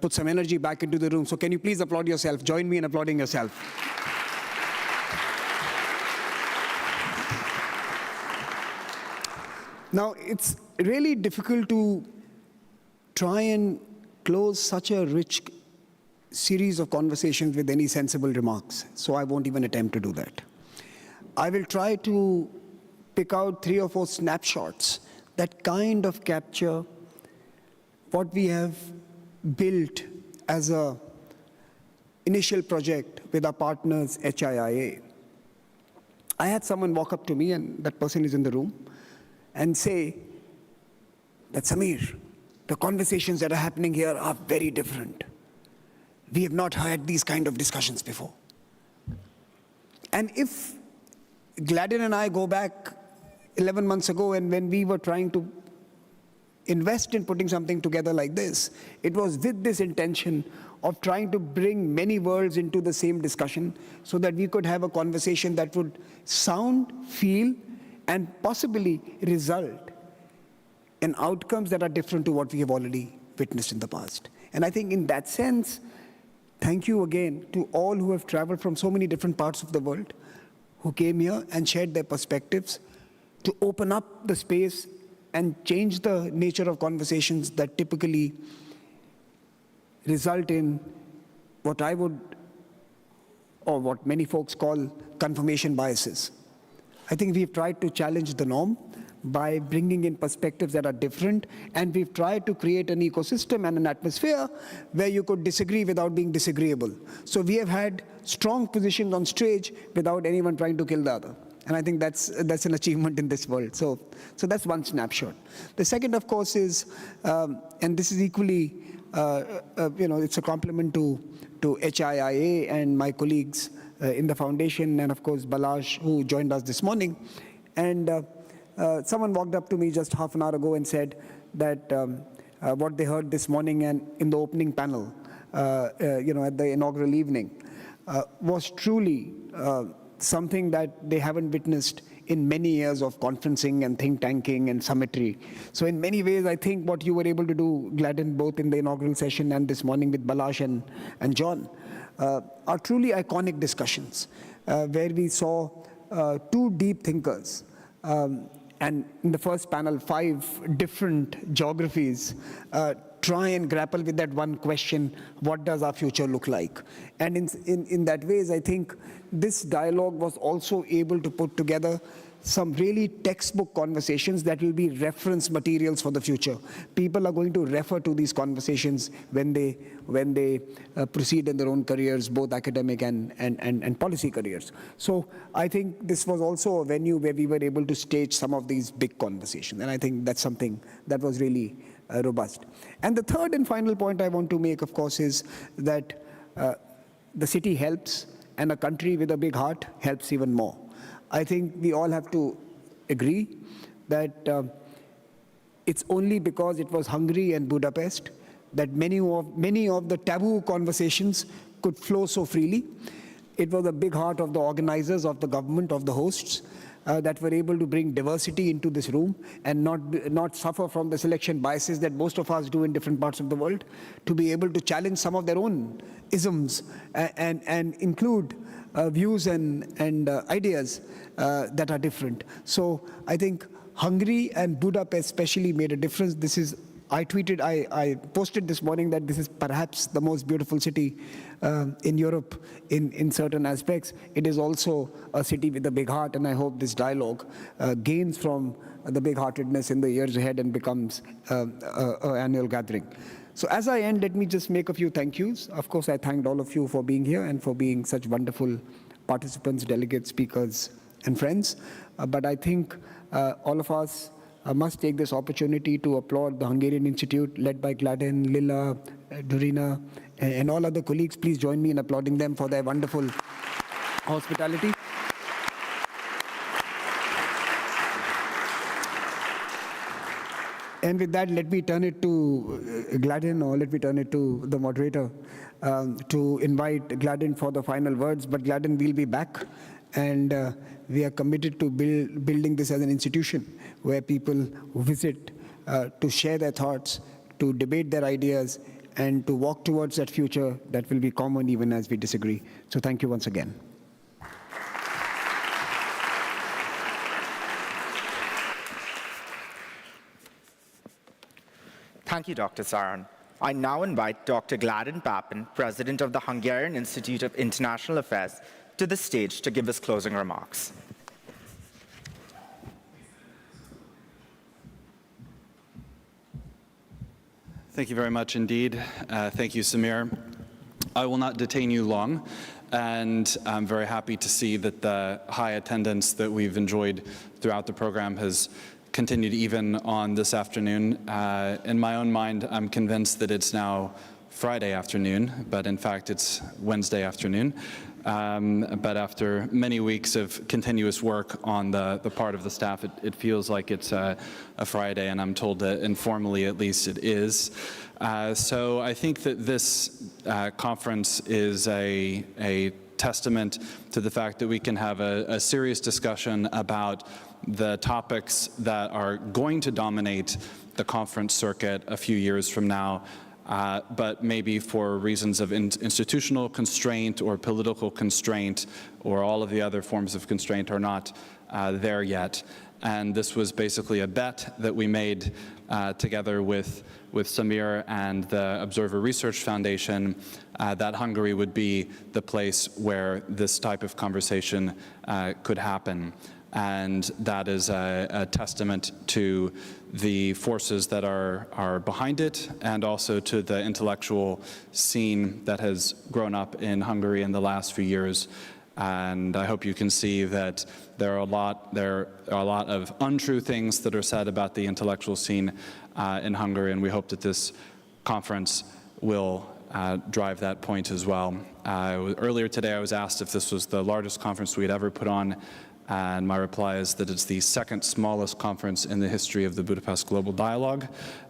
put some energy back into the room. So can you please applaud yourself? Join me in applauding yourself. Now, it's really difficult to try and close such a rich series of conversations with any sensible remarks, so I won't even attempt to do that. I will try to pick out 3 or 4 snapshots that kind of capture what we have built as an initial project with our partners, HIIA. I had someone walk up to me, and that person is in the room, and say that, Samir, the conversations that are happening here are very different. We have not had these kind of discussions before. And if Gladden and I go back 11 months ago, and when we were trying to invest in putting something together like this, it was with this intention of trying to bring many worlds into the same discussion so that we could have a conversation that would sound, feel, and possibly result in outcomes that are different to what we have already witnessed in the past. And I think in that sense, thank you again to all who have traveled from so many different parts of the world, who came here and shared their perspectives to open up the space and change the nature of conversations that typically result in what I would, or what many folks call, confirmation biases. I think we've tried to challenge the norm by bringing in perspectives that are different, and we've tried to create an ecosystem and an atmosphere where you could disagree without being disagreeable. So we have had strong positions on stage without anyone trying to kill the other. And I think that's an achievement in this world. So that's one snapshot. The second, of course, is, and this is equally, it's a compliment to HIIA and my colleagues in the foundation, and of course Balazs, who joined us this morning. And someone walked up to me just half an hour ago and said that what they heard this morning and in the opening panel, at the inaugural evening, was truly something that they haven't witnessed in many years of conferencing and think tanking and summitry. So in many ways, I think what you were able to do, Gladden, both in the inaugural session and this morning with Balazs and John, are truly iconic discussions where we saw 2 deep thinkers, and in the first panel, 5 different geographies try and grapple with that one question: what does our future look like? And in that ways, I think this dialogue was also able to put together some really textbook conversations that will be reference materials for the future. People are going to refer to these conversations when they proceed in their own careers, both academic and policy careers. So I think this was also a venue where we were able to stage some of these big conversations, and I think that's something that was really robust. And the third and final point I want to make, of course, is that the city helps, and a country with a big heart helps even more. I think we all have to agree that it's only because it was Hungary and Budapest that many of the taboo conversations could flow so freely. It was a big heart of the organizers, of the government, of the hosts, that were able to bring diversity into this room and not suffer from the selection biases that most of us do in different parts of the world, to be able to challenge some of their own isms and include views and ideas that are different. So I think Hungary and Budapest especially made a difference. This is, I posted this morning that this is perhaps the most beautiful city in Europe in certain aspects. It is also a city with a big heart, and I hope this dialogue gains from the big-heartedness in the years ahead and becomes an annual gathering. So as I end, let me just make a few thank yous. Of course, I thanked all of you for being here and for being such wonderful participants, delegates, speakers, and friends. But I think all of us must take this opportunity to applaud the Hungarian Institute, led by Gladden, Lila, Dorina, and all other colleagues. Please join me in applauding them for their wonderful hospitality. And with that, let me turn it to Gladden, or let me turn it to the moderator to invite Gladden for the final words. But Gladden, we'll be back, and we are committed to building this as an institution where people visit to share their thoughts, to debate their ideas, and to walk towards that future that will be common even as we disagree. So thank you once again. Thank you, Dr. Saran. I now invite Dr. Gladden Pappin, President of the Hungarian Institute of International Affairs, to the stage to give his closing remarks. Thank you very much indeed. Thank you, Samir. I will not detain you long, and I'm very happy to see that the high attendance that we've enjoyed throughout the program has continued even on this afternoon. In my own mind, I'm convinced that it's now Friday afternoon, but in fact it's Wednesday afternoon. But after many weeks of continuous work on the part of the staff, it feels like it's a Friday, and I'm told that informally at least it is. So I think that this conference is a testament to the fact that we can have a serious discussion about the topics that are going to dominate the conference circuit a few years from now, but maybe for reasons of institutional constraint or political constraint or all of the other forms of constraint are not there yet. And this was basically a bet that we made together with Samir and the Observer Research Foundation that Hungary would be the place where this type of conversation could happen. And that is a testament to the forces that are behind it, and also to the intellectual scene that has grown up in Hungary in the last few years. And I hope you can see that there are a lot of untrue things that are said about the intellectual scene in Hungary, and we hope that this conference will drive that point as well. Earlier today I was asked if this was the largest conference we had ever put on, and my reply is that it's the second smallest conference in the history of the Budapest Global Dialogue.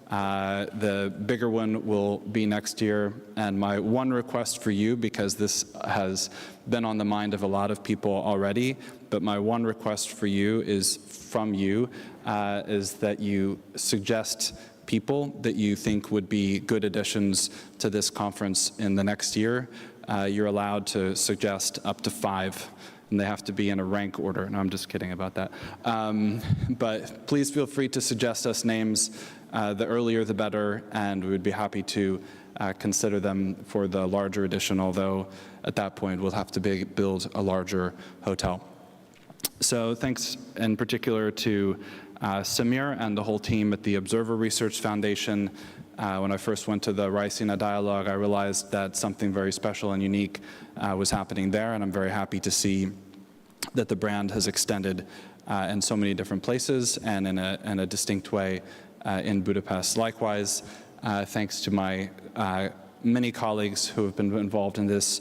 The bigger one will be next year, and my one request for you, because this has been on the mind of a lot of people already, but my one request for you is is that you suggest people that you think would be good additions to this conference in the next year. You're allowed to suggest up to 5. And they have to be in a rank order. No, I'm just kidding about that. But please feel free to suggest us names. The earlier the better, and we would be happy to consider them for the larger edition, although at that point we'll have to build a larger hotel. So thanks in particular to Samir and the whole team at the Observer Research Foundation. When I first went to the Ricina Dialogue, I realized that something very special and unique was happening there, and I'm very happy to see that the brand has extended in so many different places and in a distinct way in Budapest. Likewise, thanks to my many colleagues who have been involved in this,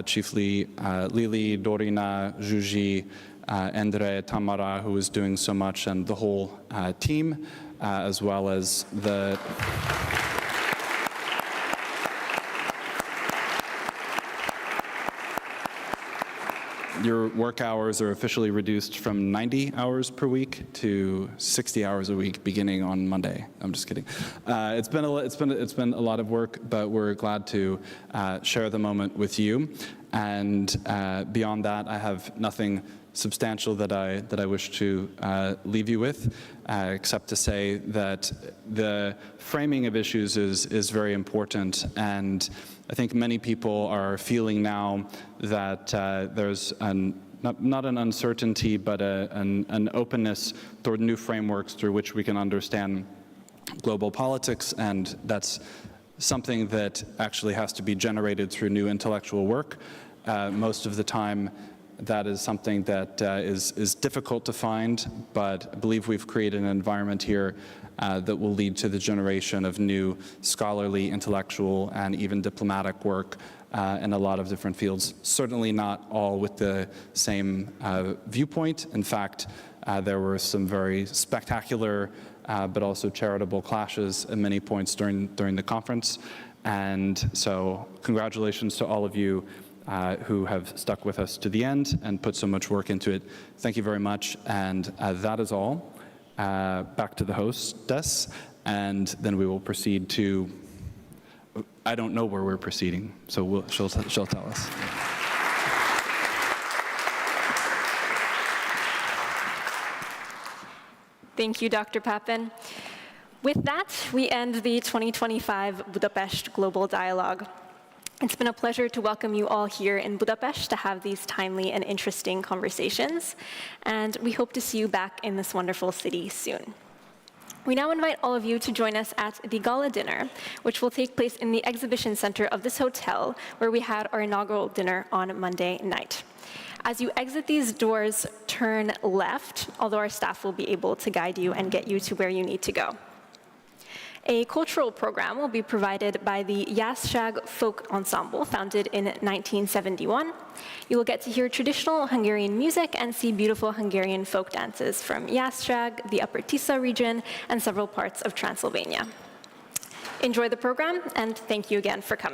chiefly Lili, Dorina, Zsuzsi, Endre, Tamara, who is doing so much, and the whole team, as well as the your work hours are officially reduced from 90 hours per week to 60 hours a week beginning on Monday. I'm just kidding. It's been a lot of work, but we're glad to share the moment with you. And beyond that, I have nothing substantial that I wish to leave you with, except to say that the framing of issues is very important, and I think many people are feeling now that there's not an uncertainty, but an openness toward new frameworks through which we can understand global politics, and that's something that actually has to be generated through new intellectual work. Most of the time, that is something that is difficult to find, but I believe we've created an environment here that will lead to the generation of new scholarly, intellectual, and even diplomatic work in a lot of different fields. Certainly not all with the same viewpoint. In fact, there were some very spectacular but also charitable clashes at many points during the conference. And so congratulations to all of you who have stuck with us to the end and put so much work into it. Thank you very much, and that is all. Back to the hostess, and then we will proceed to I don't know where we're proceeding, so she'll tell us. Thank you, Dr. Pappin. With that, we end the 2025 Budapest Global Dialogue. It's been a pleasure to welcome you all here in Budapest to have these timely and interesting conversations, and we hope to see you back in this wonderful city soon. We now invite all of you to join us at the gala dinner, which will take place in the exhibition center of this hotel, where we had our inaugural dinner on Monday night. As you exit these doors, turn left, although our staff will be able to guide you and get you to where you need to go. A cultural program will be provided by the Jászság Folk Ensemble, founded in 1971. You will get to hear traditional Hungarian music and see beautiful Hungarian folk dances from Jászság, the Upper Tisza region, and several parts of Transylvania. Enjoy the program, and thank you again for coming.